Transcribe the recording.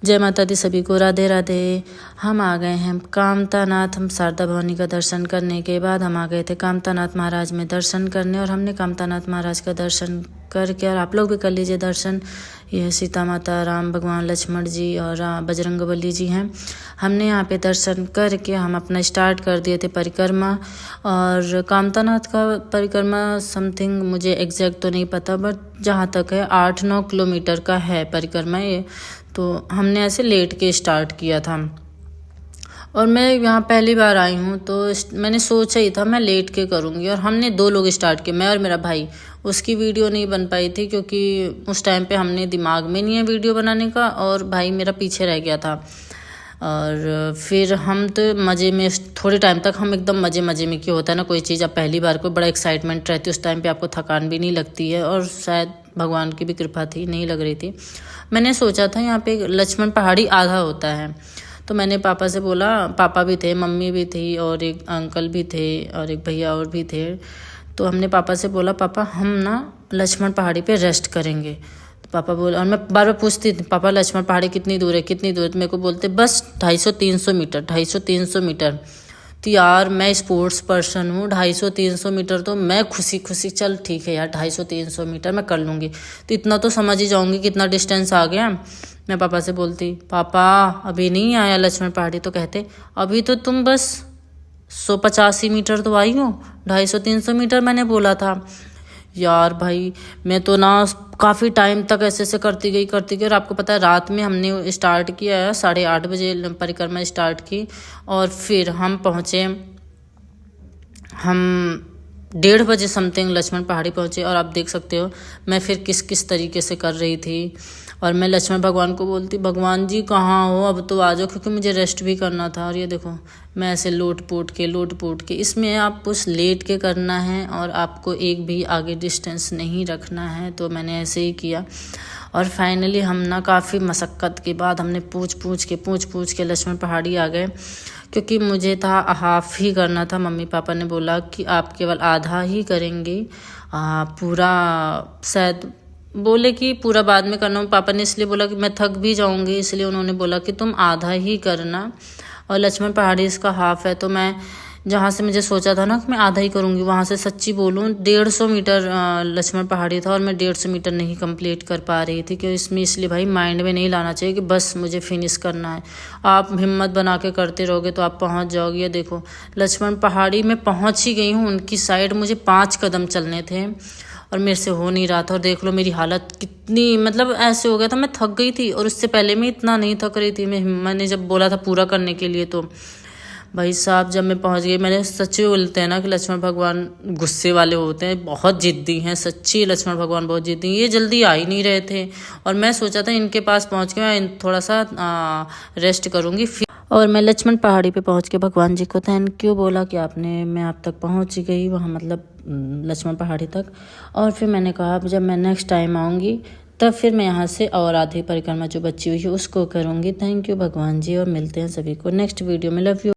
जय माता दी सभी को, राधे राधे। हम आ गए हैं कामतानाथ। हम शारदा भवानी का दर्शन करने के बाद हम आ गए थे कामतानाथ महाराज में दर्शन करने, और हमने कामतानाथ महाराज का दर्शन करके, और आप लोग भी कर लीजिए दर्शन। यह सीता माता, राम भगवान, लक्ष्मण जी और बजरंगबली जी हैं। हमने यहाँ पे दर्शन करके हम अपना स्टार्ट कर दिए थे परिक्रमा। और कामतानाथ का परिक्रमा समथिंग मुझे एग्जैक्ट तो नहीं पता, बट जहाँ तक है 8-9 किलोमीटर का है परिक्रमा ये। तो हमने ऐसे लेट के स्टार्ट किया था, और मैं यहाँ पहली बार आई हूँ तो मैंने सोचा ही था मैं लेट के करूँगी। और हमने 2 लोग स्टार्ट किए, मैं और मेरा भाई। उसकी वीडियो नहीं बन पाई थी क्योंकि उस टाइम पे हमने दिमाग में नहीं है वीडियो बनाने का, और भाई मेरा पीछे रह गया था। और फिर हम तो मज़े में, थोड़े टाइम तक हम एकदम मज़े में, क्यों होता है ना कोई चीज़ आप पहली बार को बड़ा एक्साइटमेंट रहती है, उस टाइम पे आपको थकान भी नहीं लगती है, और शायद भगवान की भी कृपा थी, नहीं लग रही थी। मैंने सोचा था यहाँ पे लक्ष्मण पहाड़ी आधा होता है, तो मैंने पापा से बोला, पापा भी थे, मम्मी भी थी, और एक अंकल भी थे, और एक भैया और भी थे। तो हमने पापा से बोला, पापा हम ना लक्ष्मण पहाड़ी पे रेस्ट करेंगे। तो पापा बोला, और मैं बार बार पूछती थी, पापा लक्ष्मण पहाड़ी कितनी दूर है, कितनी दूर है? तो मेरे को बोलते बस 250-300 मीटर, 250-300 मीटर। तो यार मैं स्पोर्ट्स पर्सन हूँ, 250-300 मीटर तो मैं खुशी चल ठीक है यार, 250-300 मीटर मैं कर लूँगी। तो इतना तो समझ ही जाऊँगी कितना डिस्टेंस आ गया। मैं पापा से बोलती, पापा अभी नहीं आया लक्ष्मण पहाड़ी। तो कहते अभी तो तुम बस 185 मीटर तो आई हो, 250-300 मीटर मैंने बोला था। यार भाई मैं तो ना काफ़ी टाइम तक ऐसे करती गई। और आपको पता है रात में हमने स्टार्ट किया है, 8:30 बजे परिक्रमा स्टार्ट की, और फिर हम पहुँचे, हम 1:30 बजे समथिंग लक्ष्मण पहाड़ी पहुँचे। और आप देख सकते हो मैं फिर किस तरीके से कर रही थी। और मैं लक्ष्मण भगवान को बोलती, भगवान जी कहाँ हो, अब तो आ जाओ, क्योंकि मुझे रेस्ट भी करना था। और ये देखो मैं ऐसे लोट पोट के, इसमें आप उस लेट के करना है, और आपको एक भी आगे डिस्टेंस नहीं रखना है। तो मैंने ऐसे ही किया, और फाइनली हम ना काफ़ी मशक्क़त के बाद हमने पूछ पूछ के लक्ष्मण पहाड़ी आ गए, क्योंकि मुझे था हाफ ही करना था। मम्मी पापा ने बोला कि आप केवल आधा ही करेंगे, पूरा शायद बोले कि पूरा बाद में करना। पापा ने इसलिए बोला कि मैं थक भी जाऊंगी, इसलिए उन्होंने बोला कि तुम आधा ही करना, और लक्ष्मण पहाड़ी इसका हाफ है। तो मैं जहाँ से मुझे सोचा था ना कि मैं आधा ही करूँगी, वहाँ से सच्ची बोलूँ 150 मीटर लक्ष्मण पहाड़ी था, और मैं 150 मीटर नहीं कंप्लीट कर पा रही थी। क्यों इसमें, इसलिए भाई माइंड में नहीं लाना चाहिए कि बस मुझे फिनिश करना है। आप हिम्मत बना के करते रहोगे तो आप पहुँच जाओगे। ये देखो लक्ष्मण पहाड़ी में पहुँच ही गई हूँ, उनकी साइड मुझे 5 कदम चलने थे, और मेरे से हो नहीं रहा था। और देख लो मेरी हालत कितनी, मतलब ऐसे हो गया था, मैं थक गई थी। और उससे पहले मैं इतना नहीं थक रही थी। मैंने जब बोला था पूरा करने के लिए, तो भाई साहब जब मैं पहुंच गई, मैंने सच्ची बोलते हैं ना कि लक्ष्मण भगवान गुस्से वाले होते हैं, बहुत जिद्दी हैं सच्ची। लक्ष्मण भगवान बहुत जिद्दी, ये जल्दी आ ही नहीं रहे थे। और मैं सोचा था इनके पास पहुंच के मैं थोड़ा सा रेस्ट करूँगी। और मैं लक्ष्मण पहाड़ी पे पहुंच के भगवान जी को थैंक यू बोला कि आपने, मैं आप तक पहुंच गई वहाँ, मतलब लक्ष्मण पहाड़ी तक। और फिर मैंने कहा जब मैं नेक्स्ट टाइम आऊँगी तब फिर मैं यहाँ से और आधी परिक्रमा जो बची हुई है उसको करूँगी। थैंक यू भगवान जी, और मिलते हैं सभी को नेक्स्ट वीडियो में। Love you.